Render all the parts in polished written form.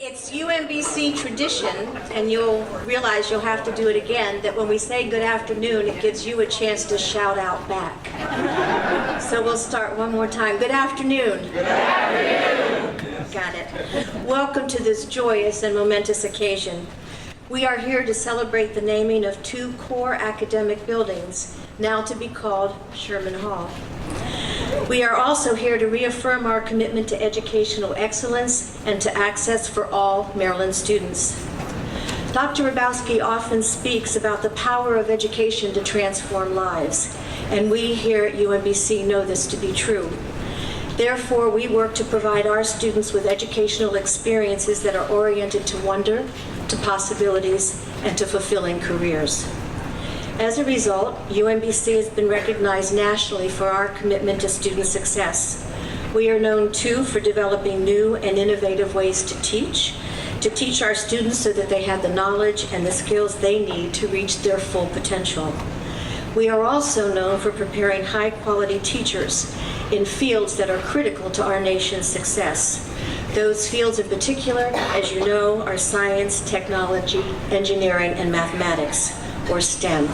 It's UMBC tradition, and you'll realize you'll have to do it again, that when we say good afternoon, it gives you a chance to shout out back. So we'll start one more time. Good afternoon. Good afternoon. Got it. Welcome to this joyous and momentous occasion. We are here to celebrate the naming of two core academic buildings, now to be called Sherman Hall. We are also here to reaffirm our commitment to educational excellence and to access for all Maryland students. Dr. Rabowski often speaks about the power of education to transform lives, and we here at UMBC know this to be true. Therefore, we work to provide our students with educational experiences that are oriented to wonder, to possibilities, and to fulfilling careers. As a result, UMBC has been recognized nationally for our commitment to student success. We are known, too, for developing new and innovative ways to teach our students so that they have the knowledge and the skills they need to reach their full potential. We are also known for preparing high-quality teachers in fields that are critical to our nation's success. Those fields in particular, as you know, are science, technology, engineering, and mathematics, or STEM.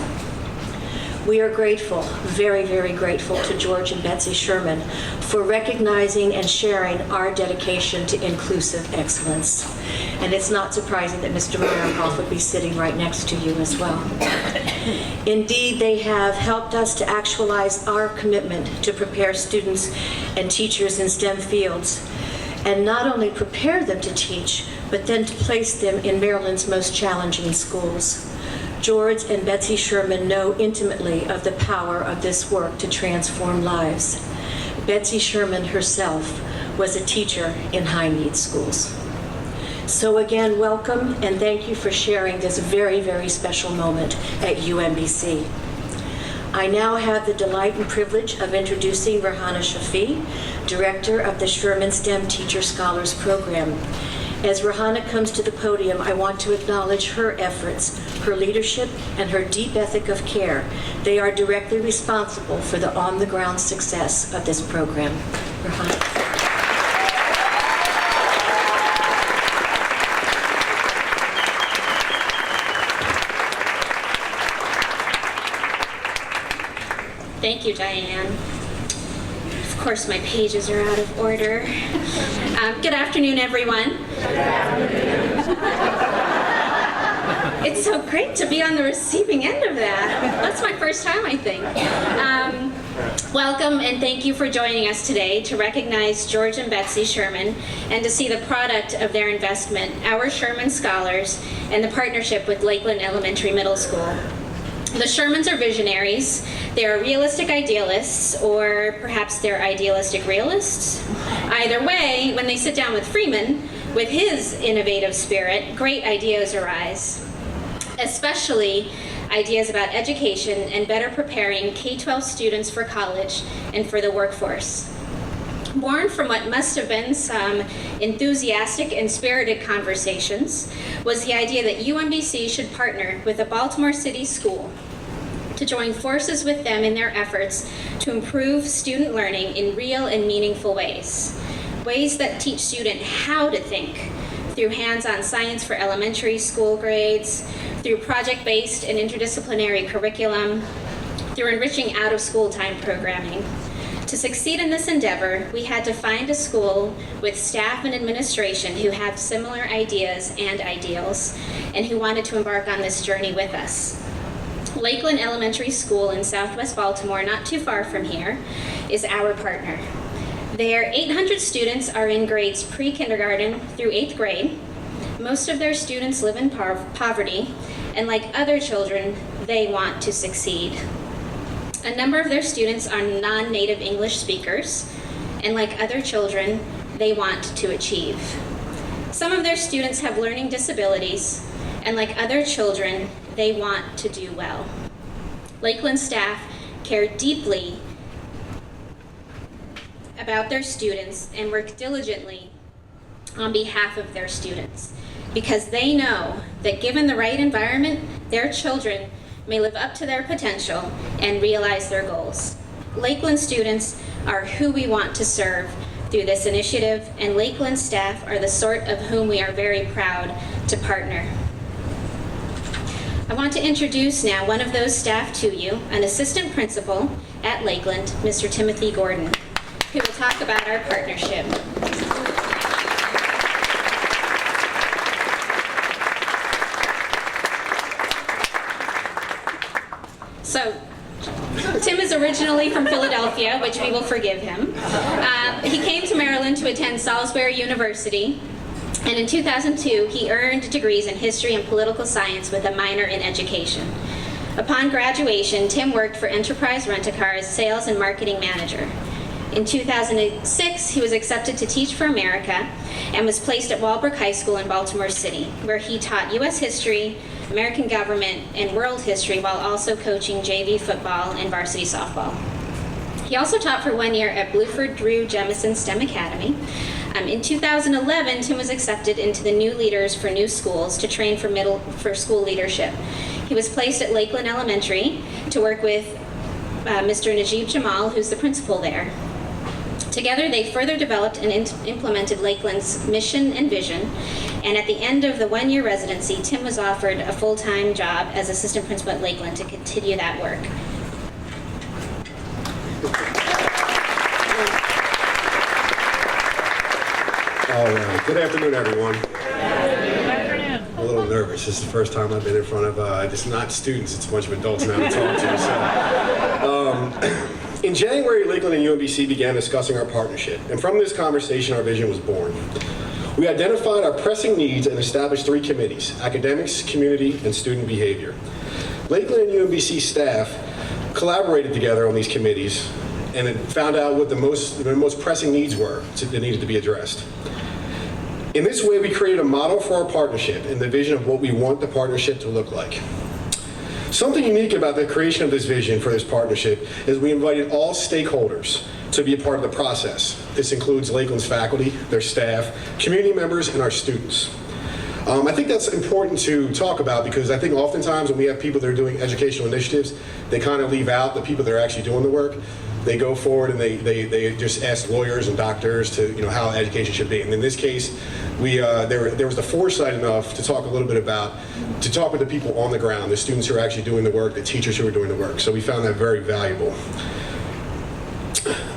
We are grateful, very, very grateful to George and Betsy Sherman for recognizing and sharing our dedication to inclusive excellence. And it's not surprising that Mr. Meyerhoff would be sitting right next to you as well. Indeed, they have helped us to actualize our commitment to prepare students and teachers in STEM fields, and not only prepare them to teach, but then to place them in Maryland's most challenging schools. George and Betsy Sherman know intimately of the power of this work to transform lives. Betsy Sherman herself was a teacher in high-need schools. So again, welcome and thank you for sharing this very, very special moment at UMBC. I now have the delight and privilege of introducing Rahana Shafi, Director of the Sherman STEM Teacher Scholars Program. As Rahana comes to the podium, I want to acknowledge her efforts, her leadership, and her deep ethic of care. They are directly responsible for the on-the-ground success of this program. Rahana. Thank you, Diane. Of course, my pages are out of order. Good afternoon, everyone. Good afternoon. It's so great to be on the receiving end of that. That's my first time, I think. Welcome and thank you for joining us today to recognize George and Betsy Sherman and to see the product of their investment, our Sherman Scholars, and the partnership with Lakeland Elementary Middle School. The Shermans are visionaries. They are realistic idealists, or perhaps they're idealistic realists. Either way, when they sit down with Freeman, with his innovative spirit, great ideas arise, especially ideas about education and better preparing K-12 students for college and for the workforce. Born from what must have been some enthusiastic and spirited conversations was the idea that UMBC should partner with a Baltimore City school to join forces with them in their efforts to improve student learning in real and meaningful ways. Ways that teach students how to think through hands-on science for elementary school grades, through project-based and interdisciplinary curriculum, through enriching out-of-school time programming. To succeed in this endeavor, we had to find a school with staff and administration who have similar ideas and ideals, and who wanted to embark on this journey with us. Lakeland Elementary School in Southwest Baltimore, not too far from here, is our partner. Their 800 students are in grades pre-kindergarten through 8th grade. Most of their students live in poverty, and like other children, they want to succeed. A number of their students are non-native English speakers, and like other children, they want to achieve. Some of their students have learning disabilities, and like other children, they want to do well. Lakeland staff care deeply about their students and work diligently on behalf of their students, because they know that given the right environment, their children may live up to their potential and realize their goals. Lakeland students are who we want to serve through this initiative, and Lakeland staff are the sort of whom we are very proud to partner. I want to introduce now one of those staff to you, an assistant principal at Lakeland, Mr. Timothy Gordon, who will talk about our partnership. So, Tim is originally from Philadelphia, which we will forgive him. He came to Maryland to attend Salisbury University, and in 2002, he earned degrees in history and political science with a minor in education. Upon graduation, Tim worked for Enterprise Rent-A-Car as sales and marketing manager. In 2006, he was accepted to Teach for America and was placed at Walbrook High School in Baltimore City, where he taught U.S. history, American government, and world history while also coaching JV football and varsity softball. He also taught for 1 year at Bluford Drew Jemison STEM Academy. In 2011, Tim was accepted into the New Leaders for New Schools to train for school leadership. He was placed at Lakeland Elementary to work with Mr. Najib Jamal, who's the principal there. Together, they further developed and implemented Lakeland's mission and vision, and at the end of the 1 year residency, Tim was offered a full-time job as assistant principal at Lakeland to continue that work. All right. Good afternoon, everyone. I'm a little nervous. This is the first time I've been in front of, it's not students, it's a bunch of adults now to talk to. So, in January, Lakeland and UMBC began discussing our partnership, and from this conversation, our vision was born. We identified our pressing needs and established 3 committees: academics, community, and student behavior. Lakeland and UMBC staff collaborated together on these committees and then found out what the most pressing needs were that needed to be addressed. In this way, we created a model for our partnership and the vision of what we want the partnership to look like. Something unique about the creation of this vision for this partnership is we invited all stakeholders to be a part of the process. This includes Lakeland's faculty, their staff, community members, and our students. I think that's important to talk about because I think oftentimes when we have people that are doing educational initiatives, they kind of leave out the people that are actually doing the work. They go forward and they just ask lawyers and doctors to, how education should be. And in this case, there was the foresight enough to talk a little bit to talk with the people on the ground, the students who are actually doing the work, the teachers who are doing the work. So we found that very valuable.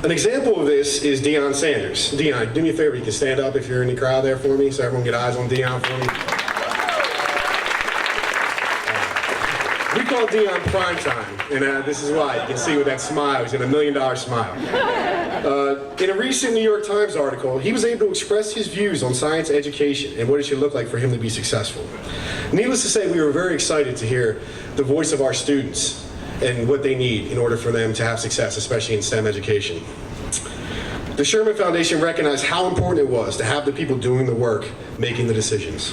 An example of this is Deion Sanders. Deion, do me a favor, you can stand up if you're in the crowd there for me so everyone get eyes on Deion for me. We call Deion prime time, and this is why. You can see with that smile, he's got $1 million smile. In a recent New York Times article, he was able to express his views on science education and what it should look like for him to be successful. Needless to say, we were very excited to hear the voice of our students and what they need in order for them to have success, especially in STEM education. The Sherman Foundation recognized how important it was to have the people doing the work making the decisions.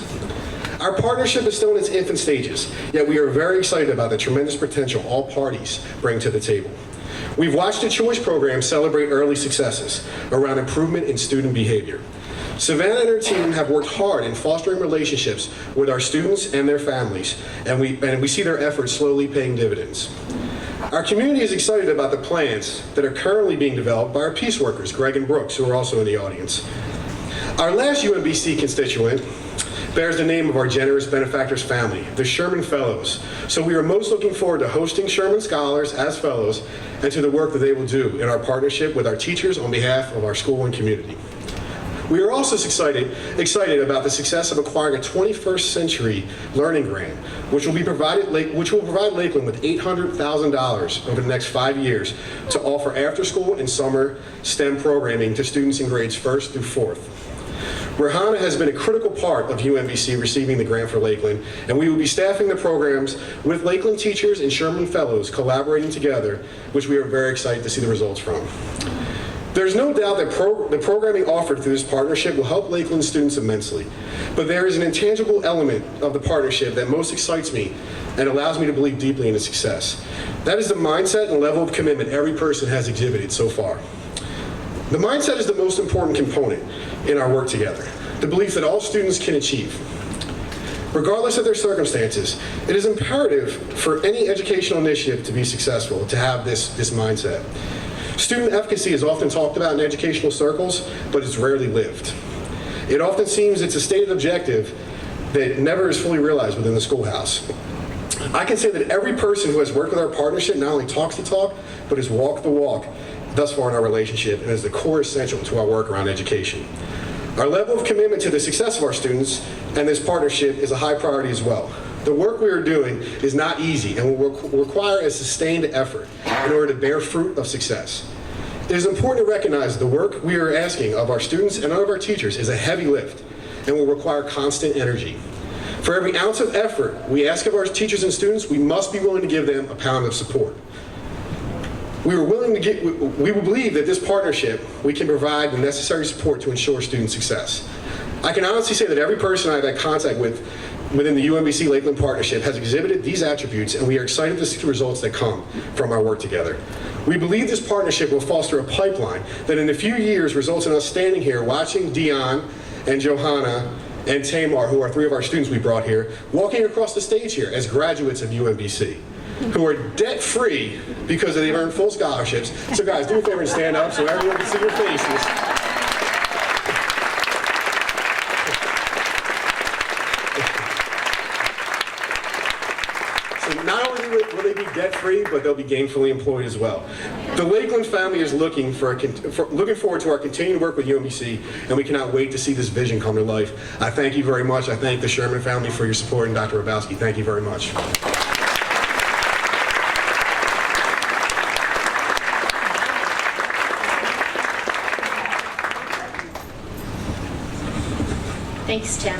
Our partnership is still in its infant stages, yet we are very excited about the tremendous potential all parties bring to the table. We've watched the Choice program celebrate early successes around improvement in student behavior. Savannah and her team have worked hard in fostering relationships with our students and their families, and we see their efforts slowly paying dividends. Our community is excited about the plans that are currently being developed by our peace workers, Greg and Brooks, who are also in the audience. Our last UMBC constituent bears the name of our generous benefactors family, the Sherman Fellows. So we are most looking forward to hosting Sherman Scholars as fellows and to the work that they will do in our partnership with our teachers on behalf of our school and community. We are also excited about the success of acquiring a 21st century learning grant, which will provide Lakeland with $800,000 over the next 5 years to offer after-school and summer STEM programming to students in grades 1st through 4th. Rahana has been a critical part of UMBC receiving the grant for Lakeland, and we will be staffing the programs with Lakeland teachers and Sherman Fellows collaborating together, which we are very excited to see the results from. There's no doubt that the programming offered through this partnership will help Lakeland students immensely, but there is an intangible element of the partnership that most excites me and allows me to believe deeply in its success. That is the mindset and level of commitment every person has exhibited so far. The mindset is the most important component in our work together, the belief that all students can achieve. Regardless of their circumstances, it is imperative for any educational initiative to be successful to have this mindset. Student efficacy is often talked about in educational circles, but it's rarely lived. It often seems it's a stated objective that never is fully realized within the schoolhouse. I can say that every person who has worked with our partnership not only talks the talk, but has walked the walk thus far in our relationship and is the core essential to our work around education. Our level of commitment to the success of our students and this partnership is a high priority as well. The work we are doing is not easy and will require a sustained effort in order to bear fruit of success. It is important to recognize the work we are asking of our students and of our teachers is a heavy lift and will require constant energy. For every ounce of effort we ask of our teachers and students, we must be willing to give them a pound of support. We believe that this partnership, we can provide the necessary support to ensure student success. I can honestly say that every person I've had contact with within the UMBC Lakeland partnership has exhibited these attributes, and we are excited to see the results that come from our work together. We believe this partnership will foster a pipeline that in a few years results in us standing here watching Dion and Johanna and Tamar, who are three of our students we brought here, walking across the stage here as graduates of UMBC, who are debt-free because they've earned full scholarships. So guys, do me a favor and stand up so everyone can see your faces. So not only will they be debt-free, but they'll be gainfully employed as well. The Lakeland family is looking forward to our continued work with UMBC, and we cannot wait to see this vision come to life. I thank you very much. I thank the Sherman family for your support, and Dr. Rabowski, thank you very much. Thanks, Tim.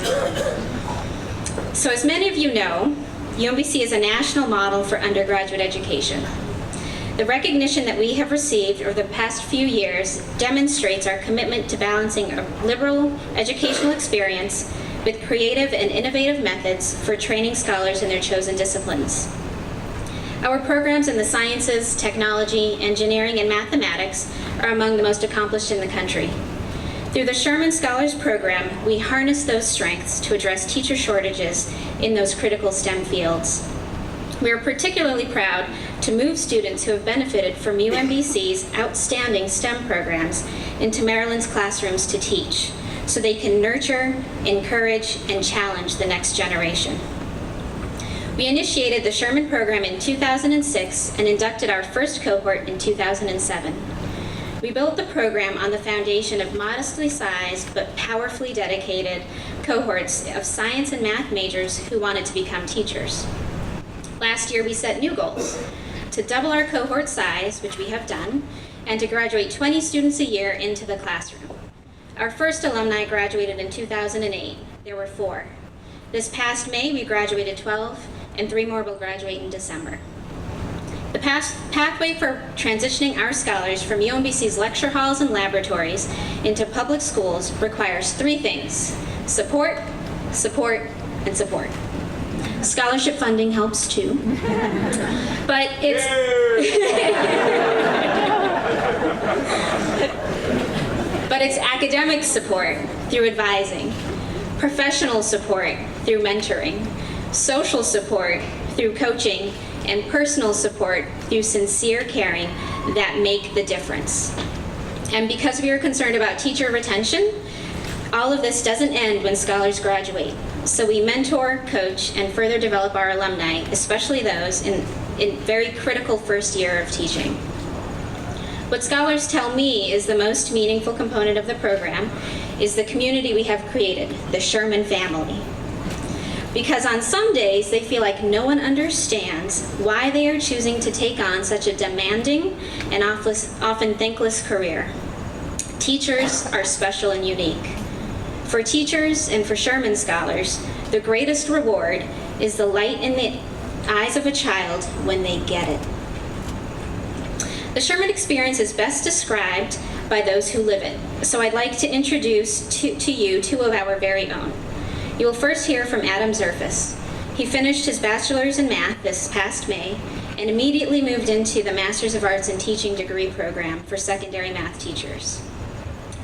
So as many of you know, UMBC is a national model for undergraduate education. The recognition that we have received over the past few years demonstrates our commitment to balancing a liberal educational experience with creative and innovative methods for training scholars in their chosen disciplines. Our programs in the sciences, technology, engineering, and mathematics are among the most accomplished in the country. Through the Sherman Scholars program, we harness those strengths to address teacher shortages in those critical STEM fields. We are particularly proud to move students who have benefited from UMBC's outstanding STEM programs into Maryland's classrooms to teach, so they can nurture, encourage, and challenge the next generation. We initiated the Sherman program in 2006 and inducted our first cohort in 2007. We built the program on the foundation of modestly sized but powerfully dedicated cohorts of science and math majors who wanted to become teachers. Last year we set new goals: to double our cohort size, which we have done, and to graduate 20 students a year into the classroom. Our first alumni graduated in 2008. There were 4. This past May we graduated 12, and 3 more will graduate in December. The pathway for transitioning our scholars from UMBC's lecture halls and laboratories into public schools requires 3 things: support, support, and support. Scholarship funding helps too, but it's but it's academic support through advising, professional support through mentoring, social support through coaching, and personal support through sincere caring that make the difference. And because we are concerned about teacher retention, all of this doesn't end when scholars graduate. So we mentor, coach, and further develop our alumni, especially those in very critical first year of teaching. What scholars tell me is the most meaningful component of the program is the community we have created, the Sherman family. Because on some days they feel like no one understands why they are choosing to take on such a demanding and often thankless career. Teachers are special and unique. For teachers and for Sherman scholars, the greatest reward is the light in the eyes of a child when they get it. The Sherman experience is best described by those who live it, so I'd like to introduce to you 2 of our very own. You will first hear from Adam Zerfus. He finished his bachelor's in math this past May and immediately moved into the Master's of Arts in Teaching degree program for secondary math teachers.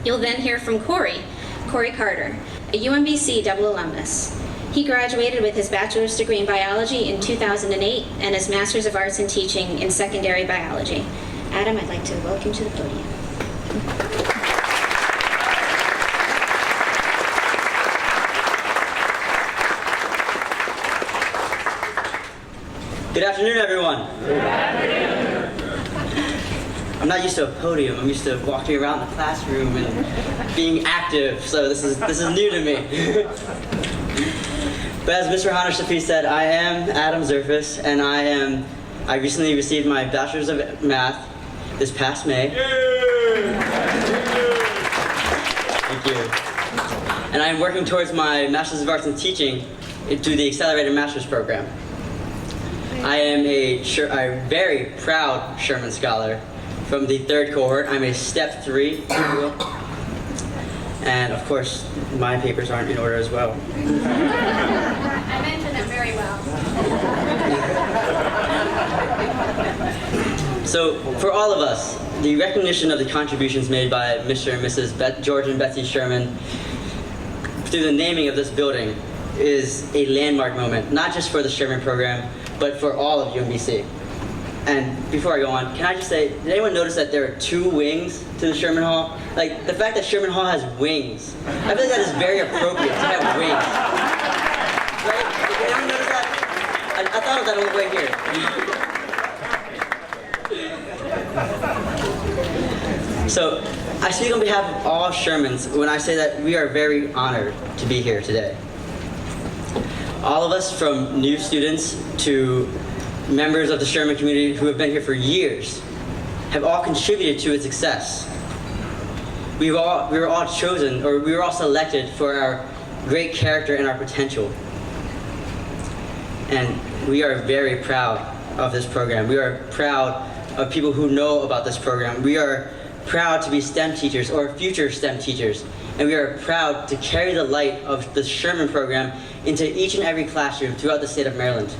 You'll then hear from Corey Carter, a UMBC double alumnus. He graduated with his bachelor's degree in biology in 2008 and his Master's of Arts in Teaching in secondary biology. Adam, I'd like to welcome you to the podium. Good afternoon, everyone. Good afternoon. I'm not used to a podium. I'm used to walking around the classroom and being active, so this is new to me. But as Mr. Hana Shafi said, I am Adam Zerfus, and I recently received my Bachelor's of Math this past May. Thank you. And I'm working towards my Master's of Arts in Teaching through the Accelerated Master's Program. I am a very proud Sherman Scholar from the 3rd cohort. I'm a Step 3, if you will. And of course, my papers aren't in order as well. I mentioned it very well. So, for all of us, the recognition of the contributions made by Mr. and Mrs. George and Betsy Sherman through the naming of this building is a landmark moment, not just for the Sherman program, but for all of UMBC. And before I go on, can I just say, did anyone notice that there are 2 wings to the Sherman Hall? Like, the fact that Sherman Hall has wings, I feel like that is very appropriate to have wings. Right? Did anyone notice that? I thought of that on the way here. So, I speak on behalf of all Shermans when I say that we are very honored to be here today. All of us, from new students to members of the Sherman community who have been here for years, have all contributed to its success. We were all chosen, or we were all selected for our great character and our potential. And we are very proud of this program. We are proud of people who know about this program. We are proud to be STEM teachers or future STEM teachers. And we are proud to carry the light of the Sherman program into each and every classroom throughout the state of Maryland.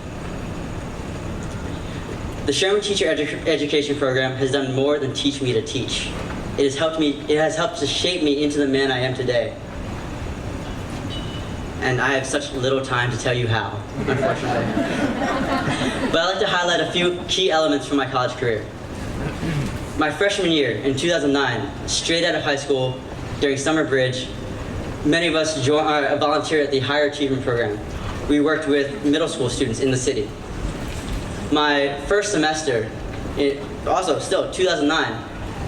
The Sherman Teacher Education Program has done more than teach me to teach. It has helped to shape me into the man I am today. And I have such little time to tell you how, unfortunately. But I'd like to highlight a few key elements from my college career. My freshman year in 2009, straight out of high school, during summer bridge, many of us volunteered at the Higher Achievement Program. We worked with middle school students in the city. My first semester, also still 2009,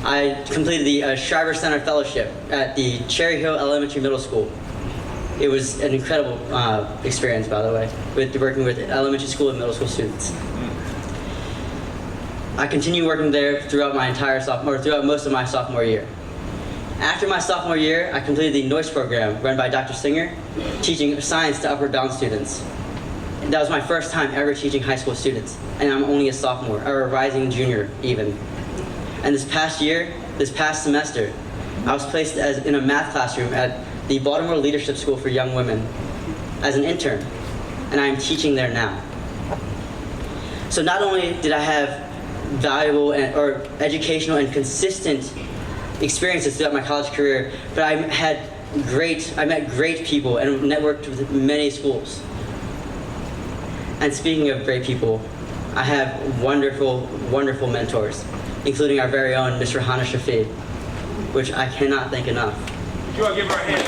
I completed the Shriver Center Fellowship at the Cherry Hill Elementary Middle School. It was an incredible experience, by the way, working with elementary school and middle school students. I continued working there throughout most of my sophomore year. After my sophomore year, I completed the NOISE program run by Dr. Singer, teaching science to upward bound students. That was my first time ever teaching high school students, and I'm only a sophomore, or a rising junior even. And this past semester, I was placed in a math classroom at the Baltimore Leadership School for Young Women as an intern, and I am teaching there now. So not only did I have valuable or educational and consistent experiences throughout my college career, but I met great people and networked with many schools. And speaking of great people, I have wonderful, wonderful mentors, including our very own Mr. Hana Shafi, which I cannot thank enough. You want to give her a hand?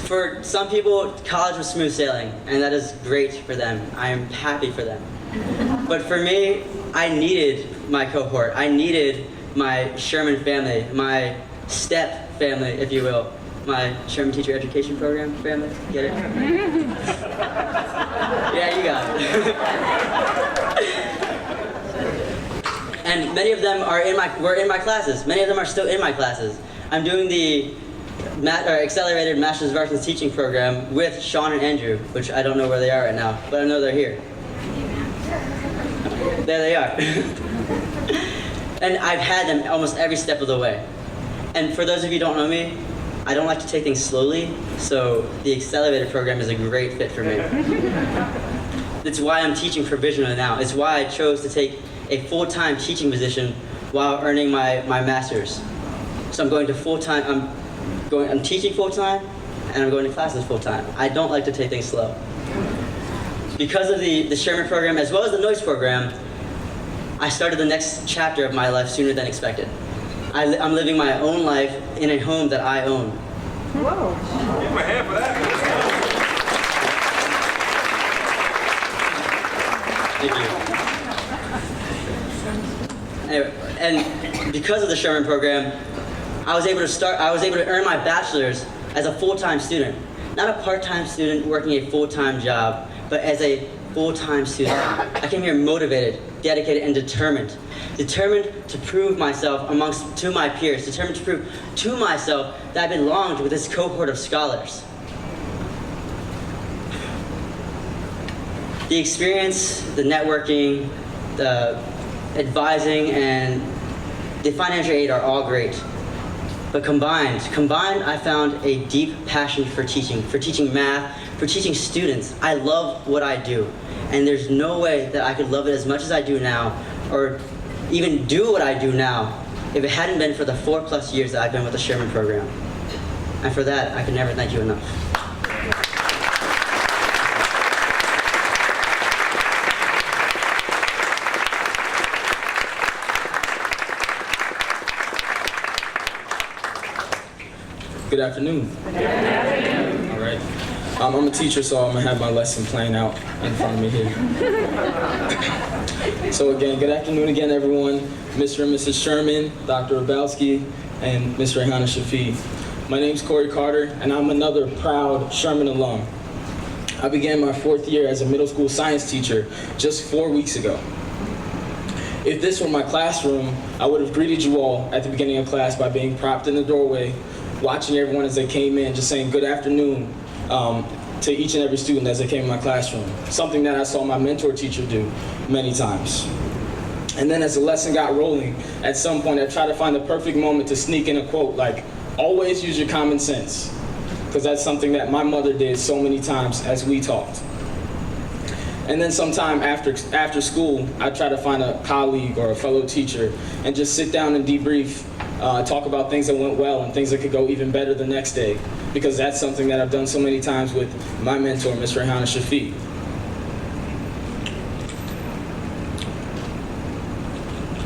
For some people, college was smooth sailing, and that is great for them. I am happy for them. But for me, I needed my cohort. I needed my Sherman family, my STEP family, if you will. My Sherman Teacher Education Program family. Get it? Yeah, you got it. And many of them were in my classes. Many of them are still in my classes. I'm doing the Accelerated Master's of Arts in Teaching program with Sean and Andrew, which I don't know where they are right now, but I know they're here. There they are. And I've had them almost every step of the way. And for those of you who don't know me, I don't like to take things slowly, so the Accelerated program is a great fit for me. It's why I'm teaching provisionally now. It's why I chose to take a full-time teaching position while earning my master's. So I'm going to full-time, I'm teaching full-time, and I'm going to classes full time. I don't like to take things slow. Because of the Sherman program, as well as the Noise program, I started the next chapter of my life sooner than expected. I'm living my own life in a home that I own. Whoa. Give him a hand for that. Thank you. Anyway, and because of the Sherman program, I was able to earn my bachelor's as a full-time student. Not a part-time student working a full-time job, but as a full-time student. I came here motivated, dedicated, and determined. Determined to prove myself to my peers, determined to prove to myself that I belonged with this cohort of scholars. The experience, the networking, the advising, and the financial aid are all great. But combined, I found a deep passion for teaching math, for teaching students. I love what I do, and there's no way that I could love it as much as I do now, or even do what I do now, if it hadn't been for the 4+ years that I've been with the Sherman program. And for that, I can never thank you enough. Good afternoon. All right. I'm a teacher, so I'm gonna have my lesson playing out in front of me here. So again, good afternoon again, everyone. Mr. and Mrs. Sherman, Dr. Rabowski, and Ms. Rayhana Shafi. My name's Corey Carter, and I'm another proud Sherman alum. I began my 4th year as a middle school science teacher just 4 weeks ago. If this were my classroom, I would have greeted you all at the beginning of class by being propped in the doorway, watching everyone as they came in, just saying good afternoon to each and every student as they came in my classroom. Something that I saw my mentor teacher do many times. And then as the lesson got rolling, at some point I tried to find the perfect moment to sneak in a quote like, always use your common sense. Because that's something that my mother did so many times as we talked. And then sometime after school, I try to find a colleague or a fellow teacher and just sit down and debrief, talk about things that went well and things that could go even better the next day, because that's something that I've done so many times with my mentor, Ms. Rayhana Shafi.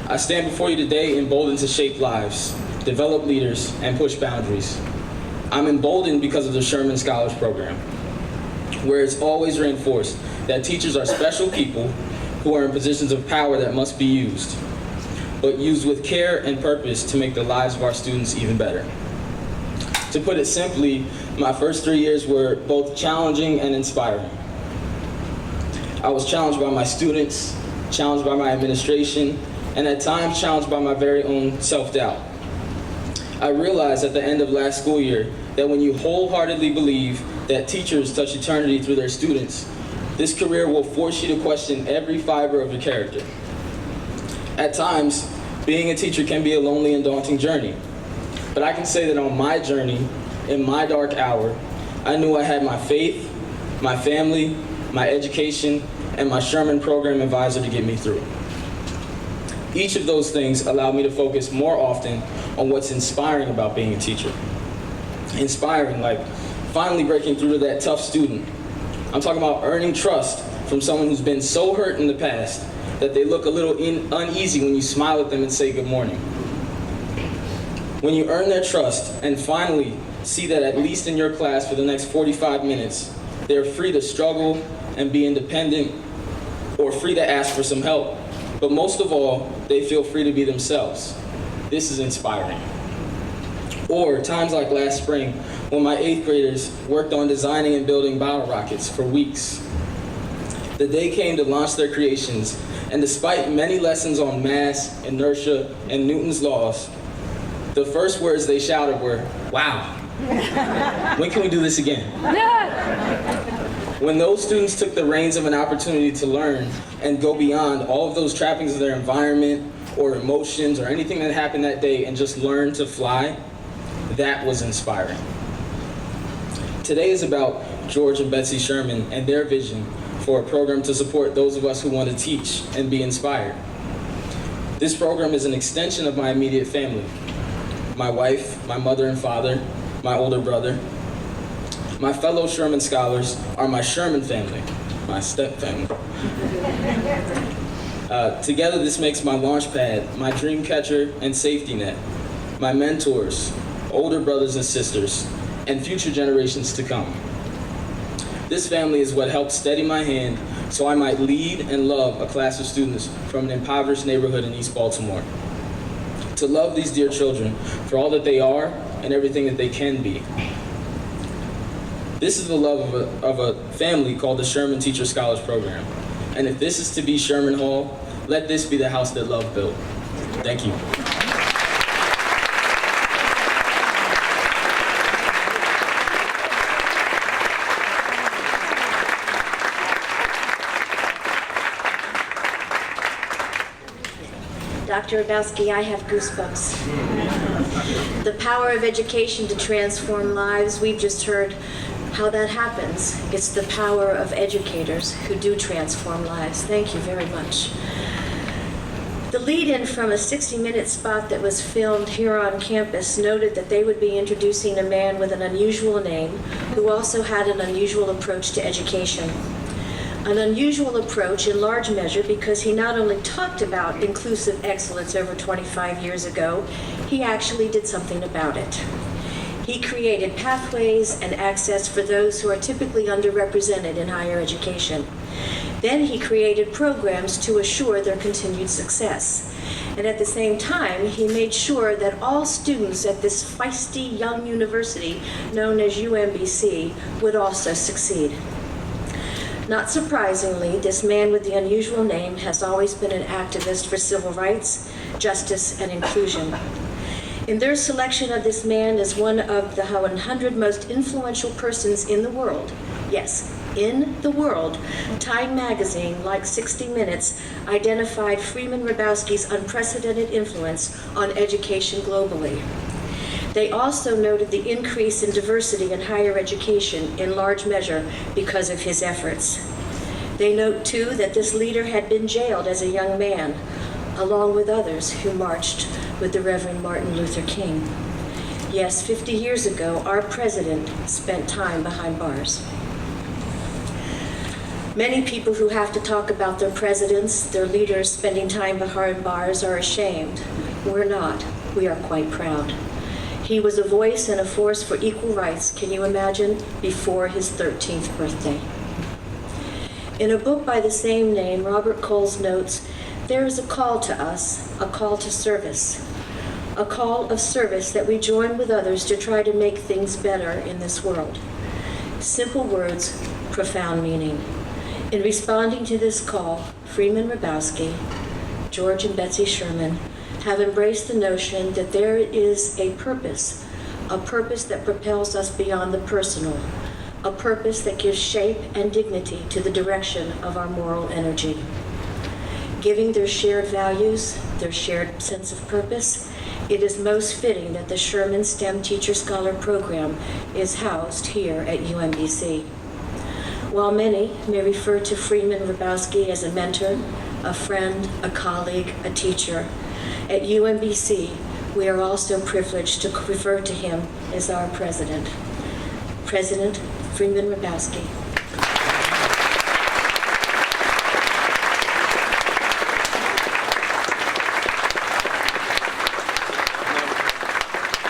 I stand before you today emboldened to shape lives, develop leaders, and push boundaries. I'm emboldened because of the Sherman Scholars program, where it's always reinforced that teachers are special people who are in positions of power that must be used, but used with care and purpose to make the lives of our students even better. To put it simply, my first 3 years were both challenging and inspiring. I was challenged by my students, challenged by my administration, and at times challenged by my very own self-doubt. I realized at the end of last school year that when you wholeheartedly believe that teachers touch eternity through their students, this career will force you to question every fiber of your character. At times, being a teacher can be a lonely and daunting journey. But I can say that on my journey, in my dark hour, I knew I had my faith, my family, my education, and my Sherman program advisor to get me through. Each of those things allowed me to focus more often on what's inspiring about being a teacher. Inspiring, like finally breaking through to that tough student. I'm talking about earning trust from someone who's been so hurt in the past that they look a little uneasy when you smile at them and say good morning. When you earn their trust and finally see that at least in your class for the next 45 minutes, they're free to struggle and be independent or free to ask for some help. But most of all, they feel free to be themselves. This is inspiring. Or times like last spring, when my 8th graders worked on designing and building bottle rockets for weeks. The day came to launch their creations, and despite many lessons on mass, inertia, and Newton's laws, the first words they shouted were, "Wow, when can we do this again?" When those students took the reins of an opportunity to learn and go beyond all of those trappings of their environment or emotions or anything that happened that day and just learn to fly, that was inspiring. Today is about George and Betsy Sherman and their vision for a program to support those of us who want to teach and be inspired. This program is an extension of my immediate family. My wife, my mother and father, my older brother. My fellow Sherman Scholars are my Sherman family, my step family. Together this makes my launch pad, my dream catcher and safety net, my mentors, older brothers and sisters, and future generations to come. This family is what helped steady my hand so I might lead and love a class of students from an impoverished neighborhood in East Baltimore. To love these dear children for all that they are and everything that they can be. This is the love of a family called the Sherman Teacher Scholars Program. And if this is to be Sherman Hall, let this be the house that love built. Thank you. Dr. Rabowski, I have goosebumps. The power of education to transform lives, we've just heard how that happens. It's the power of educators who do transform lives. Thank you very much. The lead-in from a 60-minute spot that was filmed here on campus noted that they would be introducing a man with an unusual name who also had an unusual approach to education. An unusual approach in large measure because he not only talked about inclusive excellence over 25 years ago, he actually did something about it. He created pathways and access for those who are typically underrepresented in higher education. Then he created programs to assure their continued success. And at the same time, he made sure that all students at this feisty young university known as UMBC would also succeed. Not surprisingly, this man with the unusual name has always been an activist for civil rights, justice, and inclusion. In their selection of this man as one of the 100 most influential persons in the world, yes, in the world, Time magazine, like 60 Minutes, identified Freeman Rabowski's unprecedented influence on education globally. They also noted the increase in diversity in higher education in large measure because of his efforts. They note, too, that this leader had been jailed as a young man, along with others who marched with the Reverend Martin Luther King. Yes, 50 years ago, our president spent time behind bars. Many people who have to talk about their presidents, their leaders spending time behind bars are ashamed. We're not. We are quite proud. He was a voice and a force for equal rights, can you imagine, before his 13th birthday. In a book by the same name, Robert Coles notes, there is a call to us, a call to service, a call of service that we join with others to try to make things better in this world. Simple words, profound meaning. In responding to this call, Freeman Rabowski, George and Betsy Sherman, have embraced the notion that there is a purpose that propels us beyond the personal, a purpose that gives shape and dignity to the direction of our moral energy. Giving their shared values, their shared sense of purpose, it is most fitting that the Sherman STEM Teacher Scholar Program is housed here at UMBC. While many may refer to Freeman Rabowski as a mentor, a friend, a colleague, a teacher, at UMBC, we are also privileged to refer to him as our president. President Freeman Rabowski.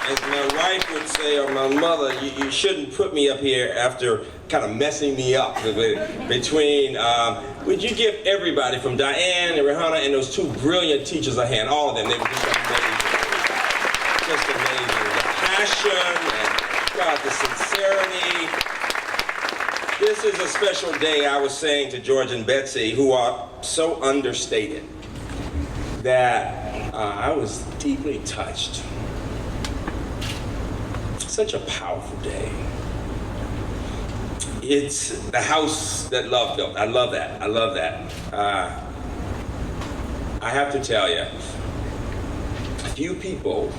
As my wife would say, or my mother, you shouldn't put me up here after kind of messing me up between, would you give everybody from Diane and Rihanna and those two brilliant teachers a hand, all of them, they were just amazing. Just amazing. The passion and God, the sincerity. This is a special day, I was saying to George and Betsy, who are so understated, that I was deeply touched. Such a powerful day. It's the house that love built. I love that. I love that. I have to tell you, few people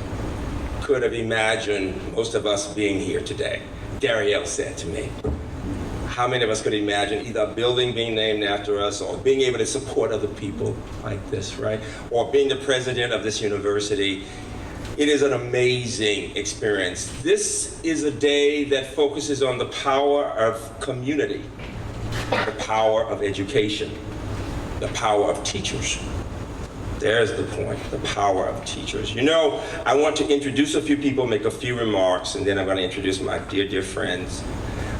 could have imagined most of us being here today. Darielle said to me, how many of us could imagine either a building being named after us or being able to support other people like this, right? Or being the president of this university. It is an amazing experience. This is a day that focuses on the power of community, the power of education, the power of teachers. There's the point, the power of teachers. You know, I want to introduce a few people, make a few remarks, and then I'm going to introduce my dear, dear friends.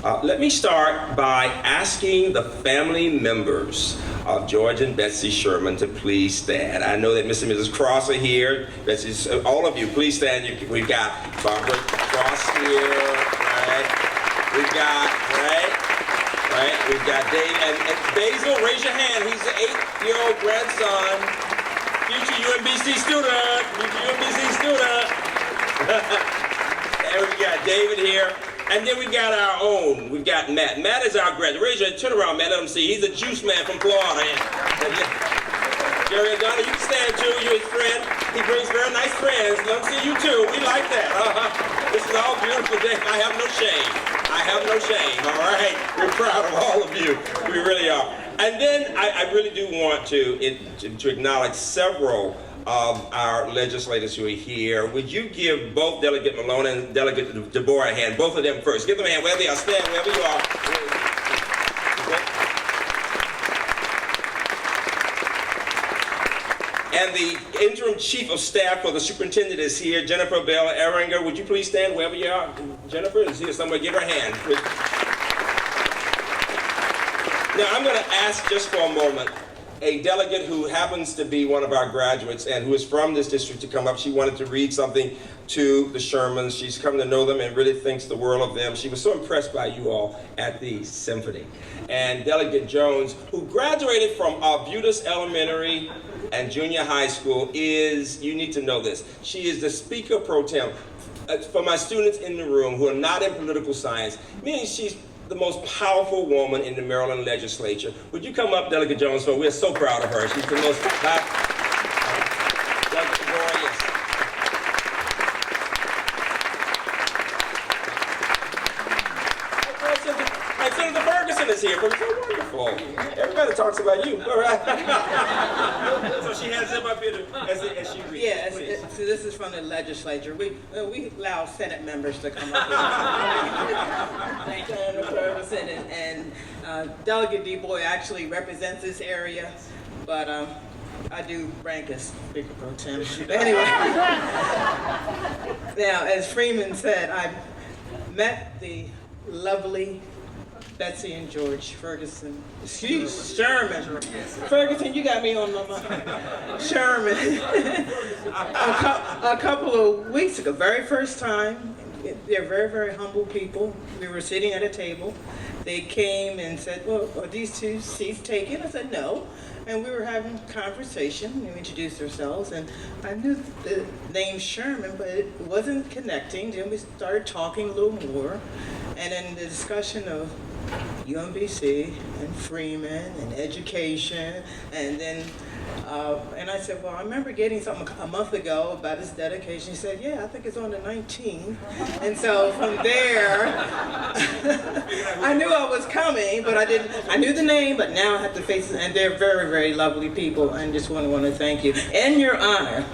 Let me start by asking the family members of George and Betsy Sherman to please stand. I know that Mr. and Mrs. Cross are here. Betsy, all of you, please stand. We've got Barbara Cross here, right? We've got, right? We've got Dave and Basil. Raise your hand. He's the 8-year-old grandson, future UMBC student. And we've got David here. And then we've got our own. We've got Matt. Matt is our graduate. Raise your turn around, Matt. Let him see. He's a juice man from Florida. Jerry O'Donnell, you can stand too. You're his friend. He brings very nice friends. Let him see you too. We like that. This is all beautiful day. I have no shame. All right. We're proud of all of you. We really are. And then I really do want to acknowledge several of our legislators who are here. Would you give both Delegate Malone and Delegate DeBoer a hand? Both of them first. Give them a hand wherever they are. Stand wherever you are. And the interim chief of staff for the superintendent is here, Jennifer Bell Eringer. Would you please stand wherever you are? Jennifer is here somewhere. Give her a hand. Now I'm going to ask just for a moment a delegate who happens to be one of our graduates and who is from this district to come up. She wanted to read something to the Shermans. She's come to know them and really thinks the world of them. She was so impressed by you all at the symphony. And Delegate Jones, who graduated from Arbutus Elementary and Junior High School, is, you need to know this, she is the Speaker Pro Tem. For my students in the room who are not in political science, meaning she's the most powerful woman in the Maryland legislature. Would you come up, Delegate Jones? For we're so proud of her. She's the most Delegate glorious. And Senator Ferguson is here. But so wonderful. Everybody talks about you. All right. So she has him up here as she reads. Yes, so this is from the legislature. We allow Senate members to come up here. Senator Ferguson and Delegate DeBoer actually represents this area, but I do rank as Speaker Pro Tem. But anyway, now as Freeman said, I met the lovely Betsy and George Ferguson. Sherman. Ferguson, you got me on my mind. Sherman. a couple of weeks ago, very first time. They're very, very humble people. We were sitting at a table. They came and said, well, are these two seats taken? I said, no. And we were having a conversation. We introduced ourselves, and I knew the name Sherman, but it wasn't connecting. Then we started talking a little more. And then the discussion of UMBC and Freeman and education, and then and I said, well, I remember getting something a month ago about his dedication. He said, yeah, I think it's on the 19th. And so from there, I knew I was coming, but I knew the name, but now I have to face it, and they're very, very lovely people, and just want to thank you. In your honor,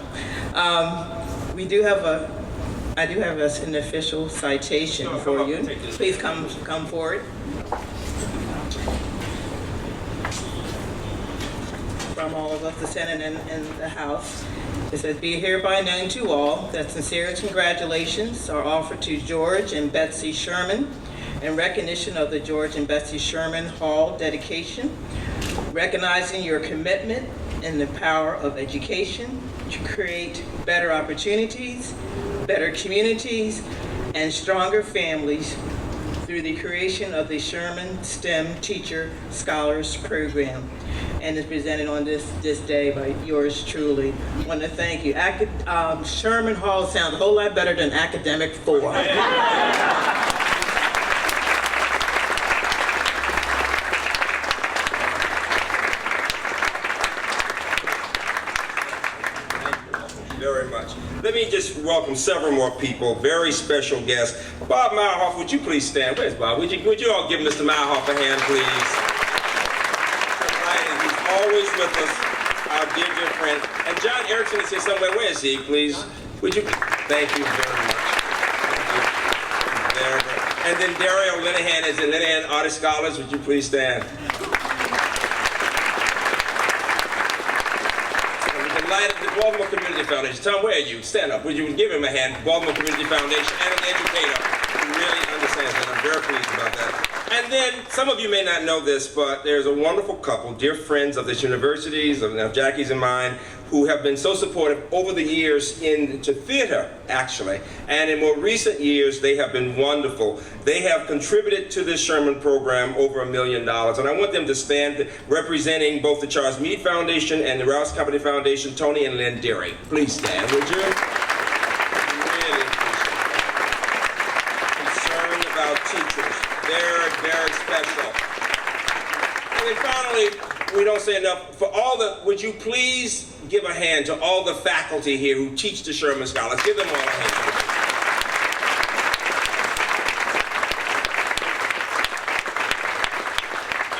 I do have an official citation for you. Please come forward. From all of us, the Senate and the House. It says, be hereby known to all that sincerest congratulations are offered to George and Betsy Sherman in recognition of the George and Betsy Sherman Hall dedication, recognizing your commitment in the power of education to create better opportunities, better communities, and stronger families through the creation of the Sherman STEM Teacher Scholars Program, and is presented on this day by yours truly. I want to thank you. Sherman Hall sounds a whole lot better than Academic 4. Very much. Let me just welcome several more people, very special guests. Bob Meyerhoff, would you please stand? Where's Bob? Would you all give Mr. Meyerhoff a hand, please? Right, he's always with us, our dear friend. And John Erickson is here somewhere. Where is he, please? Would you? Thank you very much. Very good. And then Dario Linehan is the Linehan Art Scholars. Would you please stand? The Baltimore Community Foundation. Tom, where are you? Stand up. Would you give him a hand? Baltimore Community Foundation and an educator who really understands that. I'm very pleased about that. And then, some of you may not know this, but there's a wonderful couple, dear friends of this university, of Jackie's and mine, who have been so supportive over the years into theater, actually. And in more recent years, they have been wonderful. They have contributed to this Sherman program over $1 million. And I want them to stand representing both the Charles Meade Foundation and the Rouse Company Foundation, Tony and Lynn Deary. Please stand, would you? Really appreciate it. Concerned about teachers. Very, very special. And then finally, we don't say enough, for all the, would you please give a hand to all the faculty here who teach the Sherman Scholars. Give them all a hand.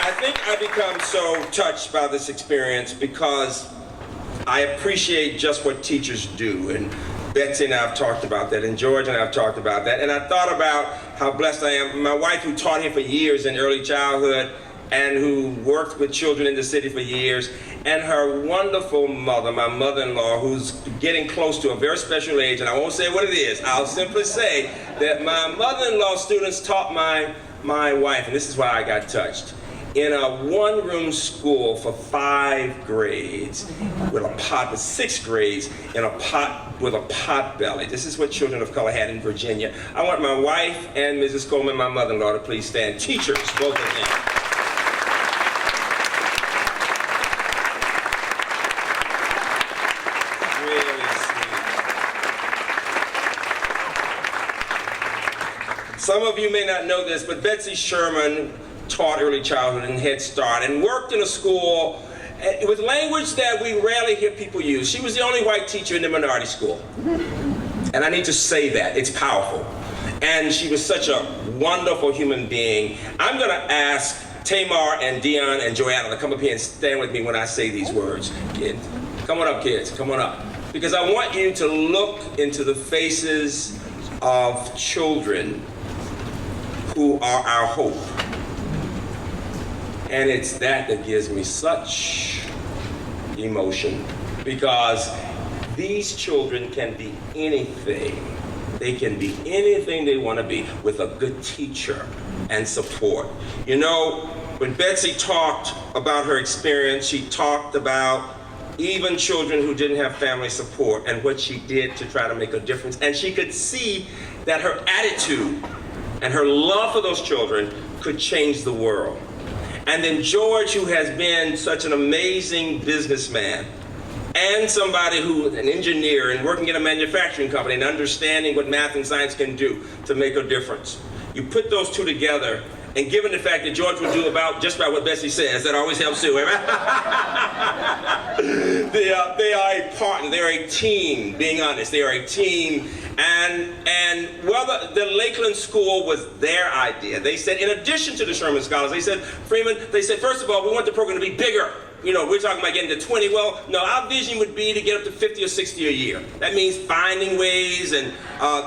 I think I become so touched by this experience because I appreciate just what teachers do. And Betsy and I have talked about that, and George and I have talked about that. And I thought about how blessed I am. My wife, who taught here for years in early childhood and who worked with children in the city for years, and her wonderful mother, my mother-in-law, who's getting close to a very special age, and I won't say what it is. I'll simply say that my mother-in-law students taught my wife, and this is why I got touched, in a one-room school for 5 grades, with 6 grades, in a pot with a pot belly. This is what children of color had in Virginia. I want my wife and Mrs. Coleman, my mother-in-law, to please stand. Teachers, both of them. Some of you may not know this, but Betsy Sherman taught early childhood and Head Start and worked in a school with language that we rarely hear people use. She was the only white teacher in the minority school. And I need to say that. It's powerful. And she was such a wonderful human being. I'm going to ask Tamar and Dion and Joanna to come up here and stand with me when I say these words. Kids, come on up, kids. Come on up. Because I want you to look into the faces of children who are our hope. And it's that gives me such emotion, because these children can be anything. They can be anything they want to be with a good teacher and support. You know, when Betsy talked about her experience, she talked about even children who didn't have family support and what she did to try to make a difference. And she could see that her attitude and her love for those children could change the world. And then George, who has been such an amazing businessman and somebody who, an engineer and working in a manufacturing company and understanding what math and science can do to make a difference. You put those two together, and given the fact that George will do just about what Betsy says, that always helps too, right? They are a partner, they are a team, being honest, they are a team. And whether the Lakeland School was their idea, they said, in addition to the Sherman Scholars, they said, Freeman, they said, first of all, we want the program to be bigger. You know, we're talking about getting to 20. Well, no, our vision would be to get up to 50 or 60 a year. That means finding ways, and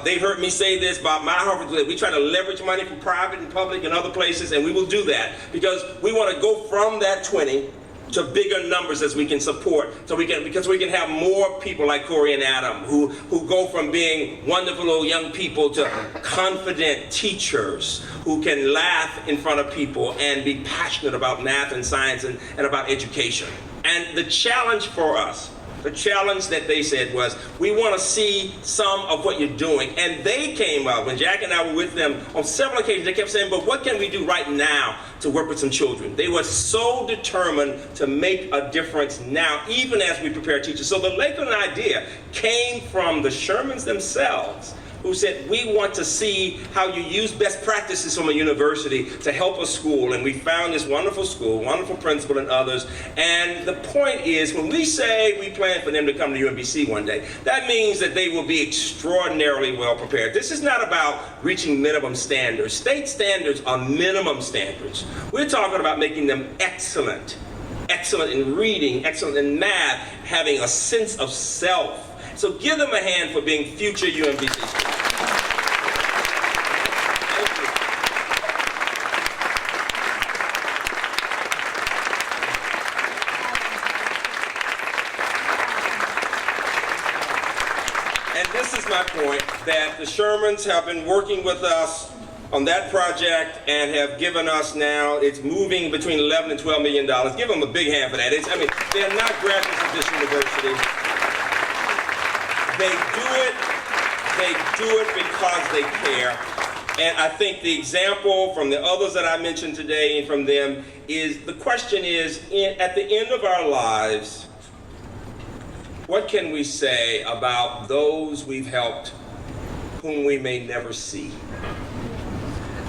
they've heard me say this about my Harvard. We try to leverage money from private and public and other places, and we will do that because we want to go from that 20 to bigger numbers as we can support, because we can have more people like Corey and Adam who go from being wonderful little young people to confident teachers who can laugh in front of people and be passionate about math and science and about education. And the challenge for us, the challenge that they said was, we want to see some of what you're doing. And they came up, when Jack and I were with them on several occasions, they kept saying, but what can we do right now to work with some children? They were so determined to make a difference now, even as we prepare teachers. So the Lakeland idea came from the Shermans themselves, who said, we want to see how you use best practices from a university to help a school. And we found this wonderful school, wonderful principal and others. And the point is, when we say we plan for them to come to UMBC one day, that means that they will be extraordinarily well prepared. This is not about reaching minimum standards. State standards are minimum standards. We're talking about making them excellent. Excellent in reading, excellent in math, having a sense of self, So give them a hand for being future UMBC students. Thank you. And this is my point, that the Shermans have been working with us on that project and have given us now, it's moving between $11 and $12 million. Give them a big hand for that. I mean, they're not graduates of this university. They do it because they care. And I think the example from the others that I mentioned today and from them is, the question is, at the end of our lives, what can we say about those we've helped whom we may never see?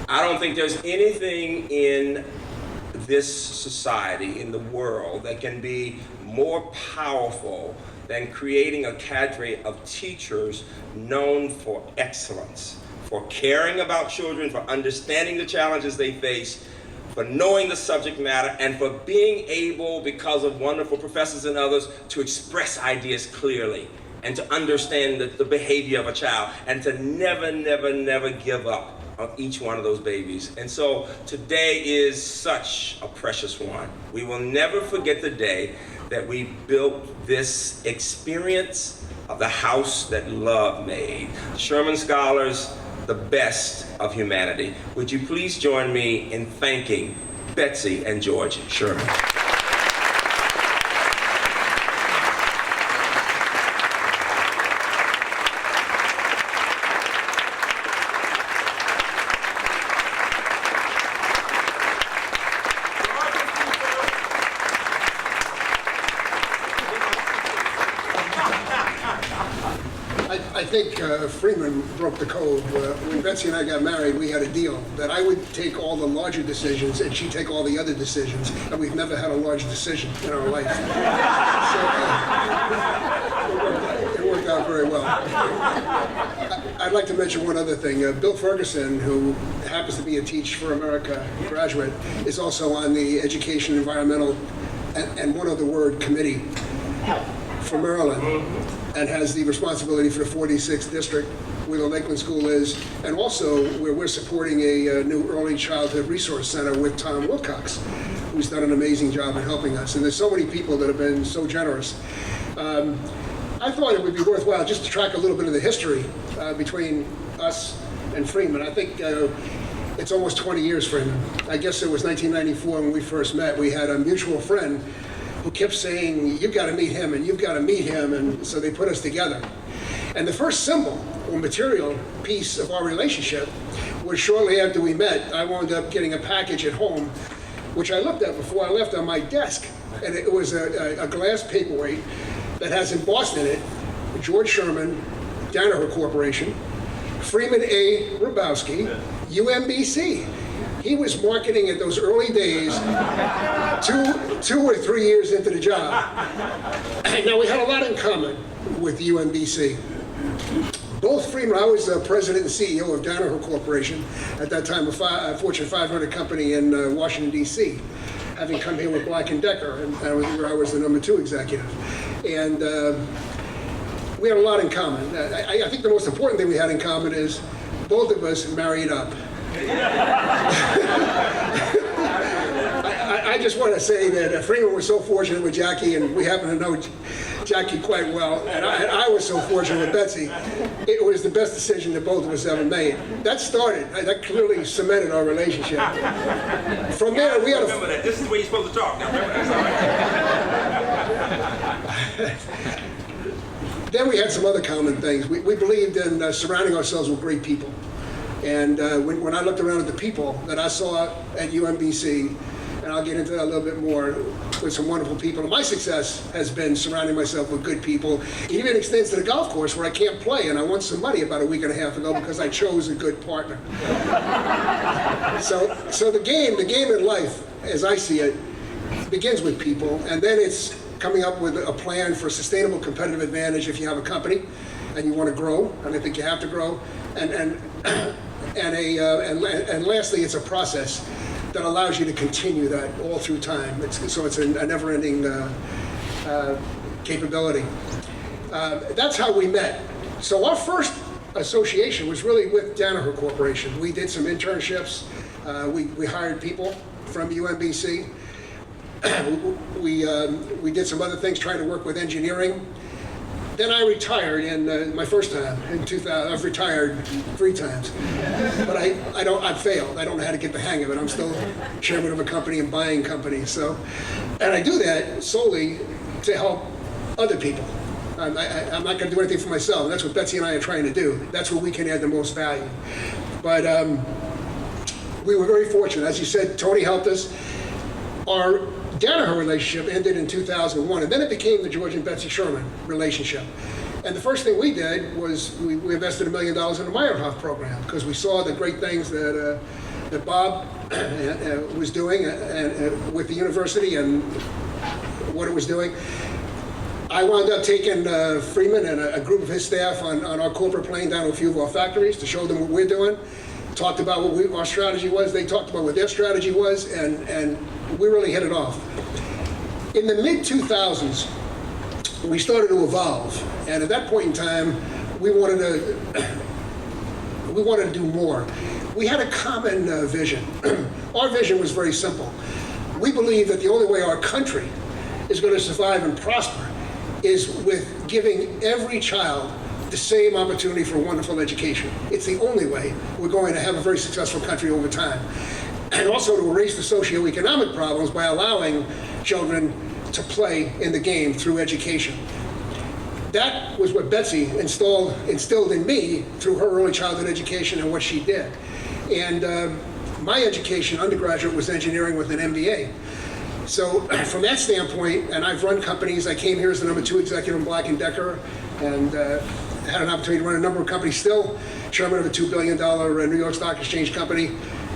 I don't think there's anything in this society, in the world, that can be more powerful than creating a cadre of teachers known for excellence, for caring about children, for understanding the challenges they face, for knowing the subject matter, and for being able, because of wonderful professors and others, to express ideas clearly and to understand the behavior of a child, and to never, never, never give up on each one of those babies. And so today is such a precious one. We will never forget the day that we built this experience of the house that love made. Sherman Scholars, the best of humanity. Would you please join me in thanking Betsy and George Sherman. I think Freeman broke the code. When Betsy and I got married, we had a deal that I would take all the larger decisions and she'd take all the other decisions, and we've never had a large decision in our life. So it worked out very well. I'd like to mention one other thing. Bill Ferguson, who happens to be a Teach for America graduate, is also on the Education, Environmental, and one other word, committee for Maryland, and has the responsibility for the 46th district where the Lakeland School is, and also where we're supporting a new early childhood resource center with Tom Wilcox, who's done an amazing job in helping us. And there's so many people that have been so generous. I thought it would be worthwhile just to track a little bit of the history between us and Freeman. I think it's almost 20 years, Freeman. I guess it was 1994 when we first met. We had a mutual friend who kept saying, you've got to meet him and you've got to meet him, and so they put us together. And the first symbol or material piece of our relationship was shortly after we met. I wound up getting a package at home, which I looked at before I left on my desk, and it was a glass paperweight that has embossed in it George Sherman, Danaher Corporation, Freeman A. Rabowski, UMBC. He was marketing at those early days, 2 or 3 years into the job. Now, we had a lot in common with UMBC. Both Freeman, I was president and CEO of Danaher Corporation, at that time a Fortune 500 company in Washington, D.C., having come here with Black & Decker, and where I was the #2 executive. And we had a lot in common. I think the most important thing we had in common is both of us married up. I just want to say that Freeman was so fortunate with Jackie, and we happen to know Jackie quite well, and I was so fortunate with Betsy. It was the best decision that both of us ever made. That clearly cemented our relationship. From there, we had remember that. This is where you're supposed to talk. Now, remember that's all right. Then we had some other common things. We believed in surrounding ourselves with great people. And when I looked around at the people that I saw at UMBC, and I'll get into that a little bit more, with some wonderful people. And my success has been surrounding myself with good people. It even extends to the golf course where I can't play, and I won some money about a week and a half ago because I chose a good partner. So the game in life, as I see it, begins with people, and then it's coming up with a plan for sustainable competitive advantage if you have a company and you want to grow, and I think you have to grow, and lastly, it's a process that allows you to continue that all through time. So it's a never-ending capability. That's how we met. So our first association was really with Danaher Corporation. We did some internships. We hired people from UMBC. We did some other things trying to work with engineering. Then I retired in my first time in 2000. I've retired 3 times, but I've failed. I don't know how to get the hang of it. I'm still chairman of a company and buying companies. So, and I do that solely to help other people. I'm not going to do anything for myself. And that's what Betsy and I are trying to do. That's where we can add the most value. But we were very fortunate. As you said, Tony helped us. Our Danaher relationship ended in 2001, and then it became the George and Betsy Sherman relationship. And the first thing we did was we invested $1 million in the Meyerhoff program because we saw the great things that Bob was doing with the university and what it was doing. I wound up taking Freeman and a group of his staff on our corporate plane down to a few of our factories to show them what we're doing. Talked about what our strategy was. They talked about what their strategy was, and we really hit it off. In the mid-2000s, we started to evolve, and at that point in time, we wanted to do more. We had a common vision. Our vision was very simple. We believe that the only way our country is going to survive and prosper is with giving every child the same opportunity for a wonderful education. It's the only way we're going to have a very successful country over time. And also to erase the socioeconomic problems by allowing children to play in the game through education. That was what Betsy instilled in me through her early childhood education and what she did. And my education, undergraduate, was engineering with an MBA. So from that standpoint, and I've run companies, I came here as the #2 executive in Black & Decker, and had an opportunity to run a number of companies still, chairman of a $2 billion New York Stock Exchange company.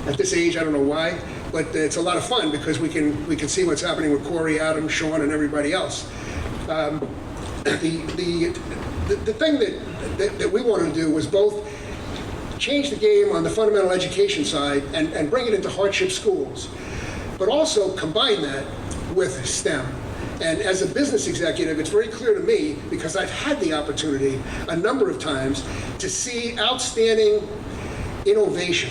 At this age, I don't know why, but it's a lot of fun because we can see what's happening with Corey, Adam, Sean, and everybody else. The thing that we wanted to do was both change the game on the fundamental education side and bring it into hardship schools, but also combine that with STEM. And as a business executive, it's very clear to me, because I've had the opportunity a number of times to see outstanding innovation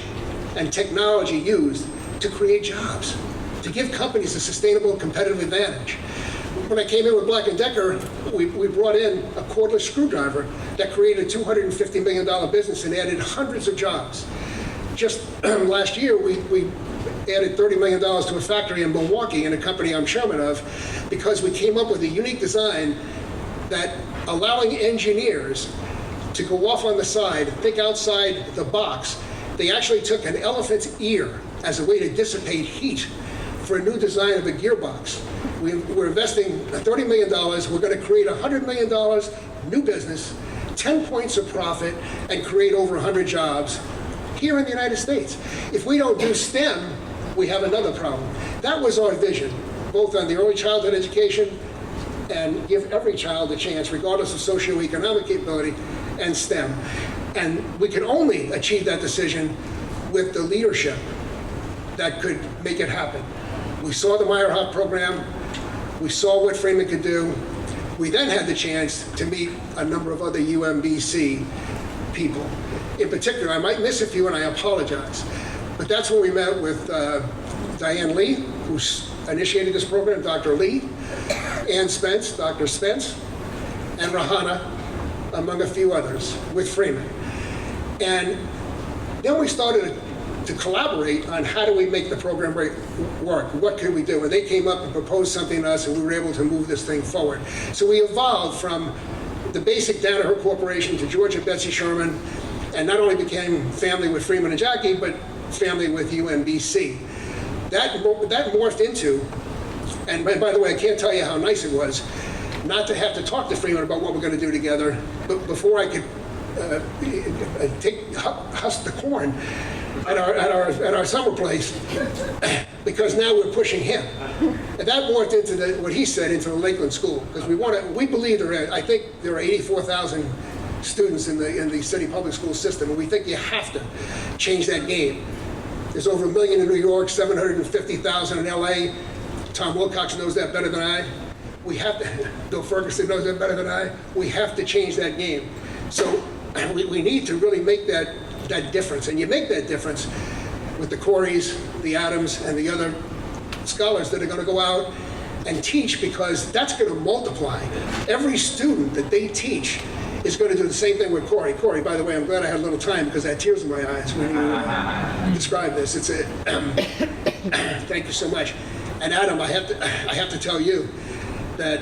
and technology used to create jobs, to give companies a sustainable competitive advantage. When I came in with Black & Decker, we brought in a cordless screwdriver that created a $250 million business and added hundreds of jobs. Just last year, we added $30 million to a factory in Milwaukee in a company I'm chairman of, because we came up with a unique design that allowing engineers to go off on the side, think outside the box. They actually took an elephant's ear as a way to dissipate heat for a new design of a gearbox. We're investing $30 million. We're going to create $100 million new business, 10 points of profit, and create over 100 jobs here in the United States. If we don't do STEM, we have another problem. That was our vision, both on the early childhood education and give every child a chance, regardless of socioeconomic capability, and STEM. And we can only achieve that decision with the leadership that could make it happen. We saw the Meyerhoff program. We saw what Freeman could do. We then had the chance to meet a number of other UMBC people. In particular, I might miss a few, and I apologize. But that's when we met with Diane Lee, who initiated this program, Dr. Lee, Ann Spence, Dr. Spence, and Rahana, among a few others, with Freeman. And then we started to collaborate on how do we make the program work, what could we do? And they came up and proposed something to us, and we were able to move this thing forward. So we evolved from the basic Danaher Corporation to George and Betsy Sherman, and not only became family with Freeman and Jackie, but family with UMBC. That morphed into, and by the way, I can't tell you how nice it was not to have to talk to Freeman about what we're going to do together, but before I could husk the corn at our summer place, because now we're pushing him. And that morphed into what he said, into the Lakeland school, because we believe I think there are 84,000 students in the city public school system, and we think you have to change that game. There's over 1 million in New York, 750,000 in LA. Tom Wilcox knows that better than I. we have to, Bill Ferguson knows that better than I, we have to change that game. So we need to really make that difference. And you make that difference with the Coreys, the Adams, and the other scholars that are going to go out and teach, because that's going to multiply. Every student that they teach is going to do the same thing with Corey. Corey, by the way, I'm glad I had a little time because I had tears in my eyes when you described this. It's a thank you so much. And Adam, I have to tell you that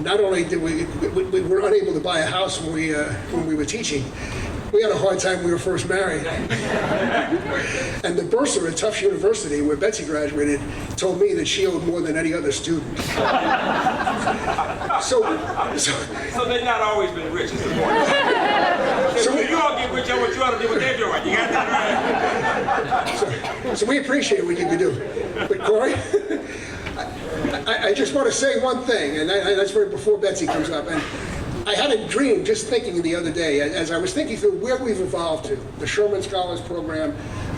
not only did we were unable to buy a house when we were teaching, we had a hard time when we were first married. And the bursar at Tufts University, where Betsy graduated, told me that she owed more than any other student. So they've not always been rich, is the point. So when you all get rich, I want you all to do what they're doing. You got that right. So we appreciate what you can do. But Corey, I just want to say one thing, and that's right before Betsy comes up. And I had a dream just thinking the other day, as I was thinking through where we've evolved to, the Sherman Scholars program,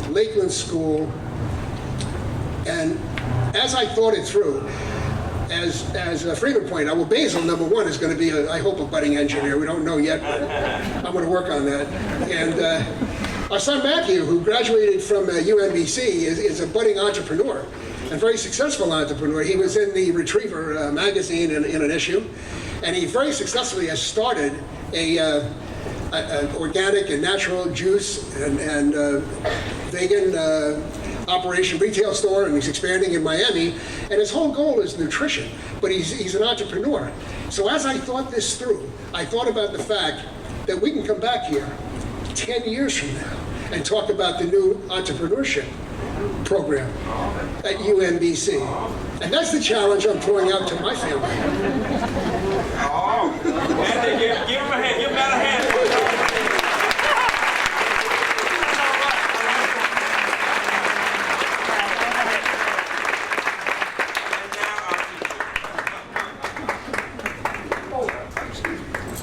Lakeland School, and as I thought it through, as Freeman pointed out, well, Basil, number one, is going to be, I hope, a budding engineer. We don't know yet, but I'm going to work on that. And our son Matthew, who graduated from UMBC, is a budding entrepreneur, and very successful entrepreneur. He was in the Retriever magazine in an issue. And he very successfully has started an organic and natural juice and vegan operation retail store, and he's expanding in Miami. And his whole goal is nutrition, but he's an entrepreneur. So as I thought this through, I thought about the fact that we can come back here 10 years from now and talk about the new entrepreneurship program at UMBC. And that's the challenge I'm throwing out to my family. Oh, and give him a hand. Give him that a hand.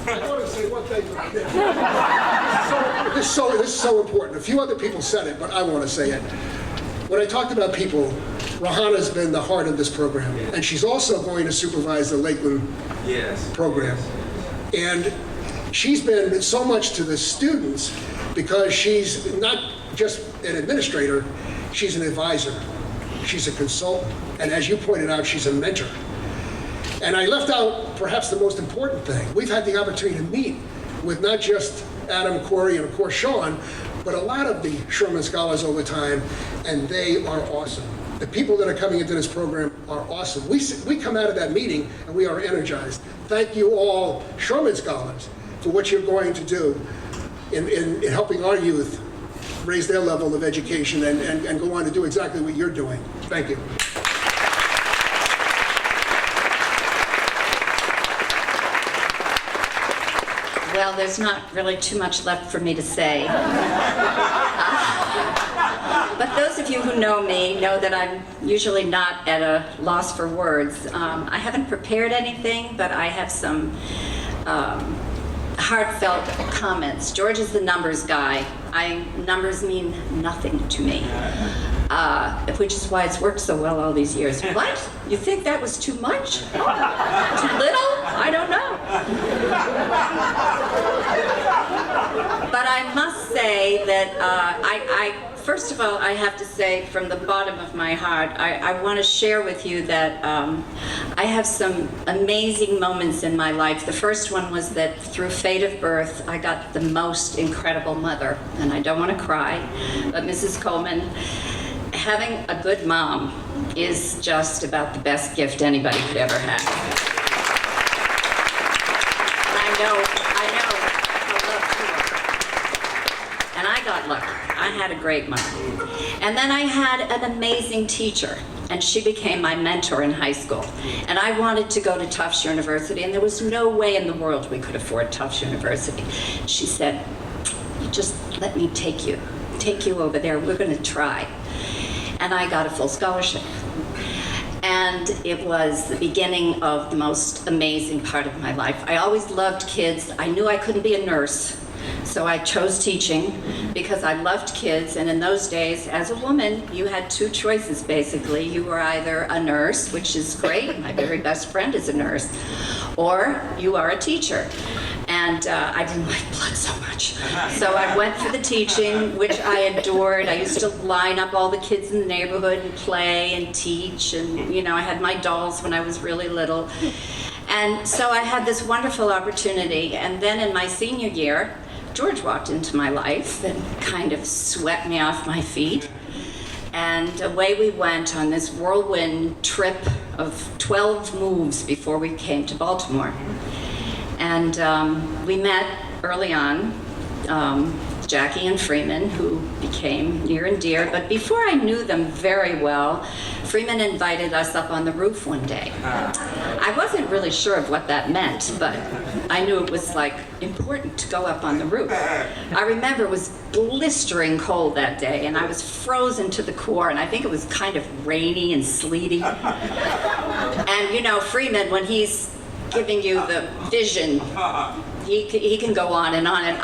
I want to say one thing about this. This is so important. A few other people said it, but I want to say it. When I talked about people, Rahana's been the heart of this program, and she's also going to supervise the Lakeland program. And she's been so much to the students because she's not just an administrator, she's an advisor, she's a consultant, and as you pointed out, she's a mentor. And I left out perhaps the most important thing. We've had the opportunity to meet with not just Adam, Corey, and of course Sean, but a lot of the Sherman Scholars over time, and they are awesome. The people that are coming into this program are awesome. We come out of that meeting and we are energized. Thank you all, Sherman Scholars, for what you're going to do in helping our youth raise their level of education and go on to do exactly what you're doing. Thank you. Well, there's not really too much left for me to say. But those of you who know me know that I'm usually not at a loss for words. I haven't prepared anything, but I have some heartfelt comments. George is the numbers guy. Numbers mean nothing to me, which is why it's worked so well all these years. What? You think that was too much? Too little? I don't know. But I must say that first of all, I have to say from the bottom of my heart, I want to share with you that I have some amazing moments in my life. The first one was that through fate of birth, I got the most incredible mother. And I don't want to cry, but Mrs. Coleman, having a good mom is just about the best gift anybody could ever have. I know how lucky you are. And I got lucky. I had a great mom. And then I had an amazing teacher, and she became my mentor in high school. And I wanted to go to Tufts University, and there was no way in the world we could afford Tufts University. She said, just let me take you over there. We're going to try. And I got a full scholarship. and it was the beginning of the most amazing part of my life. I always loved kids. I knew I couldn't be a nurse, so I chose teaching because I loved kids, and in those days, as a woman, you had two choices basically. You were either a nurse, which is great, my very best friend is a nurse, or you are a teacher. And I didn't like blood so much. So I went for the teaching, which I adored. I used to line up all the kids in the neighborhood and play and teach, and you know, I had my dolls when I was really little. And so I had this wonderful opportunity, and then in my senior year, George walked into my life and kind of swept me off my feet. And away we went on this whirlwind trip of 12 moves before we came to Baltimore. And we met early on, Jackie and Freeman, who became near and dear. But before I knew them very well, Freeman invited us up on the roof one day. I wasn't really sure of what that meant, but I knew it was like important to go up on the roof. I remember it was blistering cold that day, and I was frozen to the core, and I think it was kind of rainy and sleety. And you know, Freeman, when he's giving you the vision, he can go on, and I'm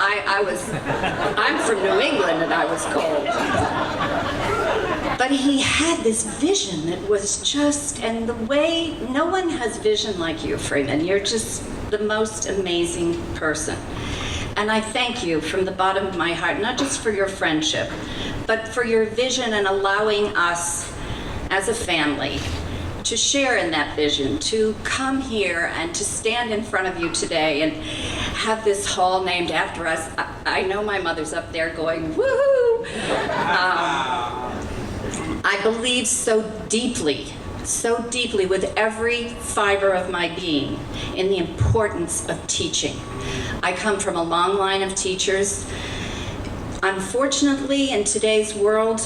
from New England and I was cold. But he had this vision that was just, and the way, no one has vision like you, Freeman. You're just the most amazing person. And I thank you from the bottom of my heart, not just for your friendship, but for your vision and allowing us as a family to share in that vision, to come here and to stand in front of you today and have this hall named after us. I know my mother's up there going, woohoo! I believe so deeply with every fiber of my being in the importance of teaching. I come from a long line of teachers. Unfortunately, in today's world,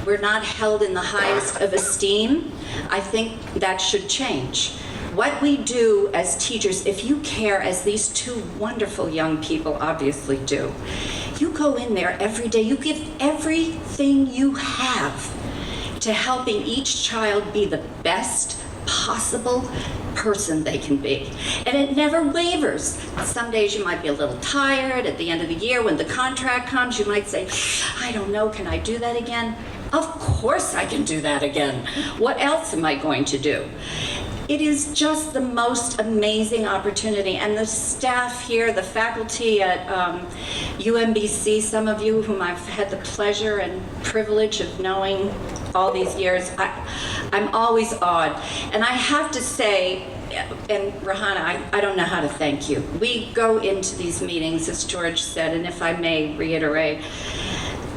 we're not held in the highest of esteem. I think that should change. What we do as teachers, if you care, as these two wonderful young people obviously do, you go in there every day, you give everything you have to helping each child be the best possible person they can be. And it never wavers. Some days you might be a little tired. At the end of the year, when the contract comes, you might say, I don't know, can I do that again? Of course I can do that again. What else am I going to do? It is just the most amazing opportunity. And the staff here, the faculty at UMBC, some of you whom I've had the pleasure and privilege of knowing all these years, I'm always awed. And I have to say, and Rahana, I don't know how to thank you. We go into these meetings, as George said, and if I may reiterate,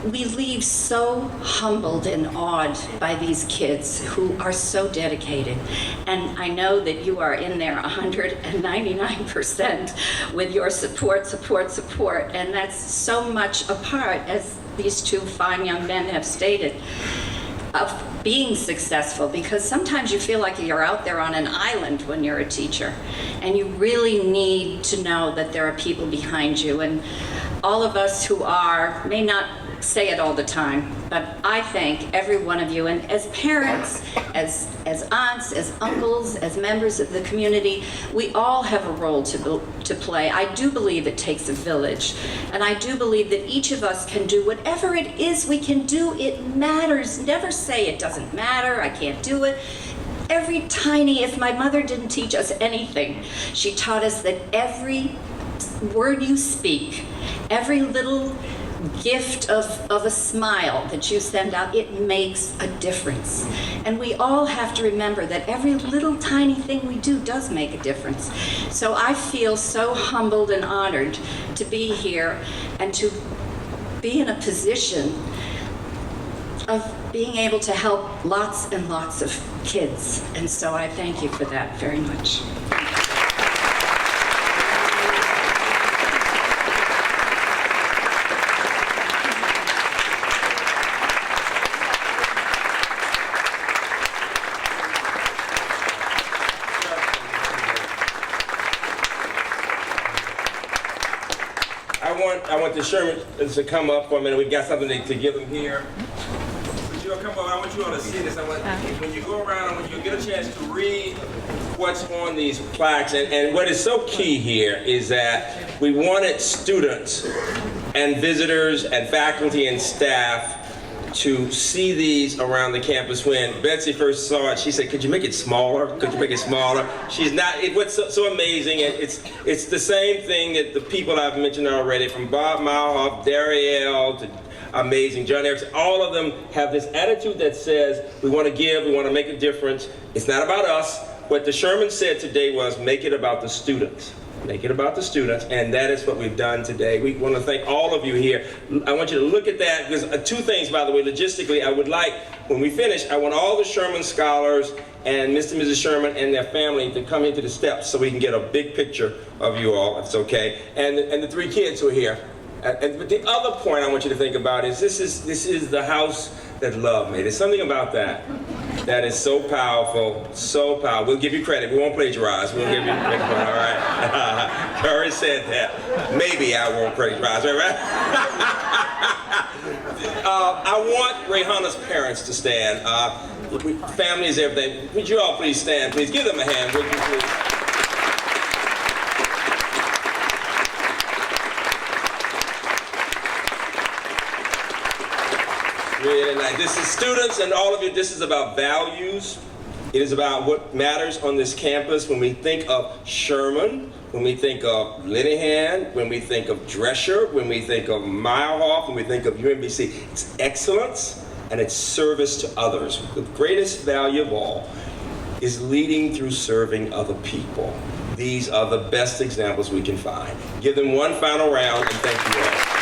we leave so humbled and awed by these kids who are so dedicated. And I know that you are in there 199% with your support. And that's so much a part, as these two fine young men have stated, of being successful, because sometimes you feel like you're out there on an island when you're a teacher, and you really need to know that there are people behind you. And all of us who may not say it all the time, but I thank every one of you, and as parents, as aunts, as uncles, as members of the community, we all have a role to play. I do believe it takes a village, and I do believe that each of us can do whatever it is we can do. It matters. Never say it doesn't matter, I can't do it. If my mother didn't teach us anything, she taught us that every word you speak, every little gift of a smile that you send out, it makes a difference. And we all have to remember that every little tiny thing we do does make a difference. So I feel so humbled and honored to be here and to be in a position of being able to help lots and lots of kids. And so I thank you for that very much. I want the Shermans to come up for a minute. We've got something to give them here. you all come over, I want you all to see this. I want, when you go around, I want you to get a chance to read what's on these plaques. And what is so key here is that we wanted students and visitors and faculty and staff to see these around the campus. When Betsy first saw it, she said, could you make it smaller? Could you make it smaller? She's not, what's so amazing, it's the same thing that the people I've mentioned already, from Bob Malhoff, Darielle, to amazing, John Erickson, all of them have this attitude that says, we want to give, we want to make a difference. It's not about us. What the Sherman said today was, make it about the students. Make it about the students, and that is what we've done today. We want to thank all of you here. I want you to look at that, because two things, by the way, logistically, I would like, when we finish, I want all the Sherman Scholars and Mr. and Mrs. Sherman and their family to come into the steps so we can get a big picture of you all, if it's okay, and the three kids who are here. But the other point I want you to think about is this is the house that loved me. There's something about that that is so powerful, so powerful. We'll give you credit. We won't plagiarize. We'll give you credit. All right. Curry said that. Maybe I won't plagiarize. Right? I want Rayhana's parents to stand. Family is everything. Would you all please stand? Please give them a hand. Would you please? Really nice. This is students and all of you, this is about values. It is about what matters on this campus. When we think of Sherman, when we think of Linehan, when we think of Drescher, when we think of Meierhoff, when we think of UMBC, it's excellence and it's service to others. The greatest value of all is leading through serving other people. These are the best examples we can find. Give them one final round and thank you all.